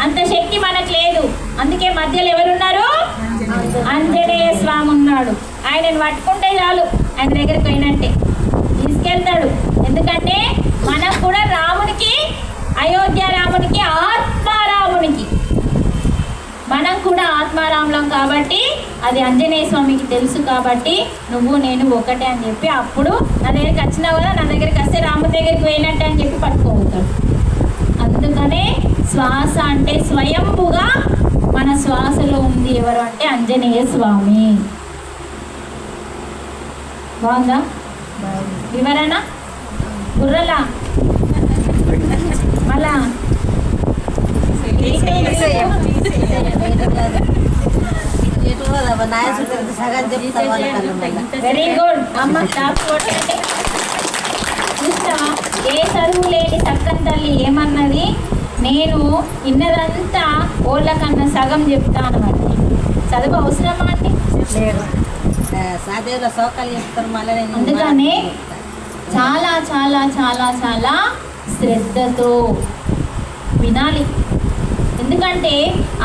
అంత శక్తి మనకు లేదు. అందుకే మధ్యలో ఎవరున్నారు? ఆంజనేయ స్వామి ఉన్నాడు. ఆయనను పట్టుకుంటే చాలు, ఆయన దగ్గరికి పోయినట్టే తీసుకెళ్తాడు. ఎందుకంటే మనం కూడా రామునికి, అయోధ్య రామునికి, ఆత్మారామునికి మనం కూడా ఆత్మారాములం కాబట్టి అది ఆంజనేయ స్వామికి తెలుసు. కాబట్టి నువ్వు నేను ఒకటే అని చెప్పి అప్పుడు నా దగ్గరికి వచ్చినావు కదా, నా దగ్గరికి వస్తే రాము దగ్గరికి పోయినట్టే అని చెప్పి పట్టుకోబోతాడు. అందుకనే శ్వాస అంటే స్వయంభుగా మన శ్వాసలో ఉంది ఎవరు అంటే ఆంజనేయ స్వామి. బాగుందా వివరణ? గుర్రలా మళ్ళా వెరీ గుడ్ అమ్మ. కొట్టండి. చూస్తావా ఏ చదువు లేని చక్కని తల్లి ఏమన్నది? నేను ఇన్నదంతా ఓళ్ళకన్నా సగం చెప్తా అన్నమాట. చదువు అవసరమా అండి? అందుకనే చాలా చాలా చాలా చాలా శ్రద్ధతో వినాలి. ఎందుకంటే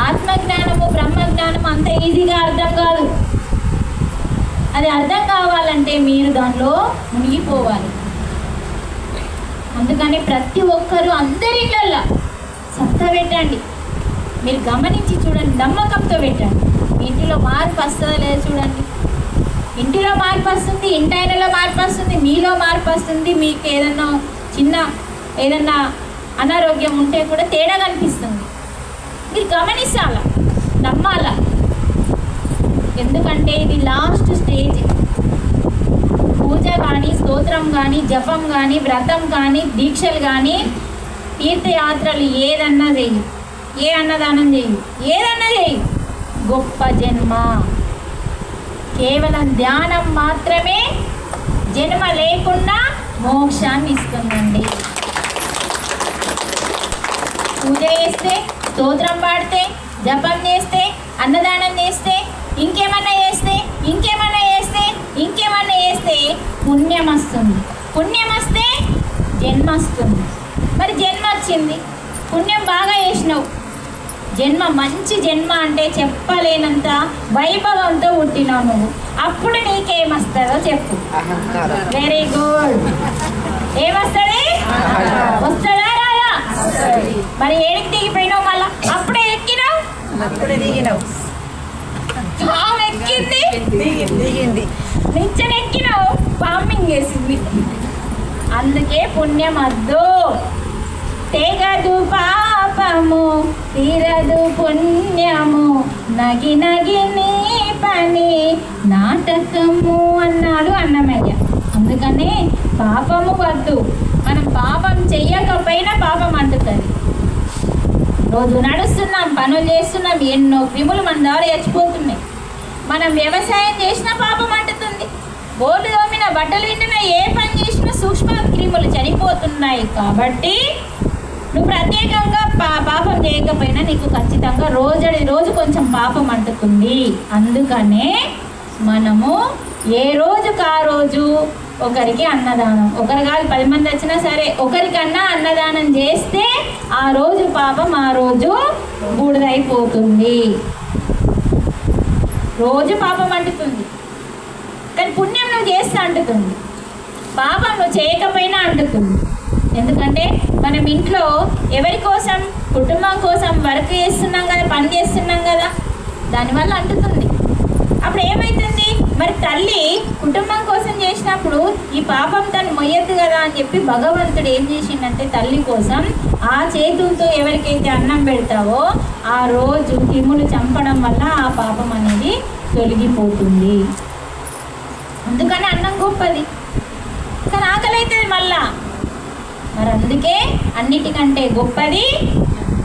ఆత్మజ్ఞానము బ్రహ్మజ్ఞానము అంత ఈజీగా అర్థం కాదు. అది అర్థం కావాలంటే మీరు దానిలో మునిగిపోవాలి. అందుకని ప్రతి ఒక్కరూ అందరిళ్ళల్లో సత్తా పెట్టండి. మీరు గమనించి చూడండి, నమ్మకంతో పెట్టండి. ఇంటిలో మార్పు వస్తుందా లేదా చూడండి. ఇంటిలో మార్పు వస్తుంది, ఇంటాయనలో మార్పు వస్తుంది, మీలో మార్పు వస్తుంది. మీకు ఏదన్నా అనారోగ్యం ఉంటే కూడా తేడా కనిపిస్తుంది. మీరు గమనించాలా, నమ్మాలా. ఎందుకంటే ఇది లాస్ట్ స్టేజ్. పూజ కానీ, స్తోత్రం కానీ, జపం కానీ, వ్రతం కానీ, దీక్షలు కానీ, తీర్థయాత్రలు ఏదన్నా చెయ్యి, ఏ అన్నదానం చెయ్యి, ఏదన్నా చెయ్యి, గొప్ప జన్మ. కేవలం ధ్యానం మాత్రమే జన్మ లేకుండా మోక్షాన్ని ఇస్తుందండి. పూజ చేస్తే, స్తోత్రం పాడితే, జపం చేస్తే, అన్నదానం చేస్తే, ఇంకేమన్నా చేస్తే పుణ్యం వస్తుంది. పుణ్యం వస్తే జన్మ వస్తుంది. మరి జన్మ వచ్చింది, పుణ్యం బాగా చేసినావు, జన్మ మంచి జన్మ అంటే చెప్పలేనంత వైభవంతో పుట్టినావు నువ్వు. అప్పుడు నీకేమొస్తుందో చెప్పు. Very good. ఏమొస్తుంది? వస్తుందా రాదా? మరి ఏడికి దిగిపోయినావు? మళ్ళా అప్పుడే ఎక్కినావు, అప్పుడే దిగినావు. పాము ఎక్కింది, దిగింది. నిచ్చెన ఎక్కినావు, పాంపింగ్ చేసింది. అందుకే పుణ్యం వద్దు. తెగదు పాపము తీరదు పుణ్యము, నగి నగి నీ పని నాటకము అన్నాడు అన్నమయ్య. అందుకనే పాపము వద్దు. మనం పాపం చెయ్యకపోయినా పాపం అంటుతుంది. రోజు నడుస్తున్నాం, పనులు చేస్తున్నాం, ఎన్నో క్రిములు మన ద్వారా చచ్చిపోతున్నాయి. మనం వ్యవసాయం చేసినా పాపం అంటుతుంది. బోర్లు తోమిన, బట్టలు వింటున్నా, ఏ పని చేసినా సూక్ష్మ క్రిములు చనిపోతున్నాయి. కాబట్టి నువ్వు ప్రత్యేకంగా పాపం చేయకపోయినా నీకు ఖచ్చితంగా రోజు కొంచెం పాపం అంటుతుంది. అందుకనే మనము ఏ రోజుకి ఆ రోజు ఒకరికి అన్నదానం, ఒకరు కాదు 10 మంది వచ్చినా సరే ఒకరికన్నా అన్నదానం చేస్తే ఆ రోజు పాపం ఆ రోజు బూడిదైపోతుంది. రోజు పాపం అంటుతుంది, కానీ పుణ్యం నువ్వు చేస్తే అంటుతుంది. పాపం నువ్వు చేయకపోయినా అంటుతుంది. ఎందుకంటే మనం ఇంట్లో ఎవరి కోసం, కుటుంబం కోసం వర్క్ చేస్తున్నాం కదా, పని చేస్తున్నాం కదా, దానివల్ల అంటుతుంది. అప్పుడు ఏమవుతుంది? మరి తల్లి కుటుంబం కోసం చేసినప్పుడు ఈ పాపం తను మొయ్యద్దు కదా అని చెప్పి భగవంతుడు ఏం చేసిండంటే తల్లి కోసం ఆ చేతులతో ఎవరికైతే అన్నం పెడతావో ఆ రోజు క్రిములు చంపడం వల్ల ఆ పాపం అనేది తొలగిపోతుంది. అందుకని అన్నం గొప్పది, కానీ ఆకలి అవుతుంది మళ్ళా. మరి అందుకే అన్నిటికంటే గొప్పది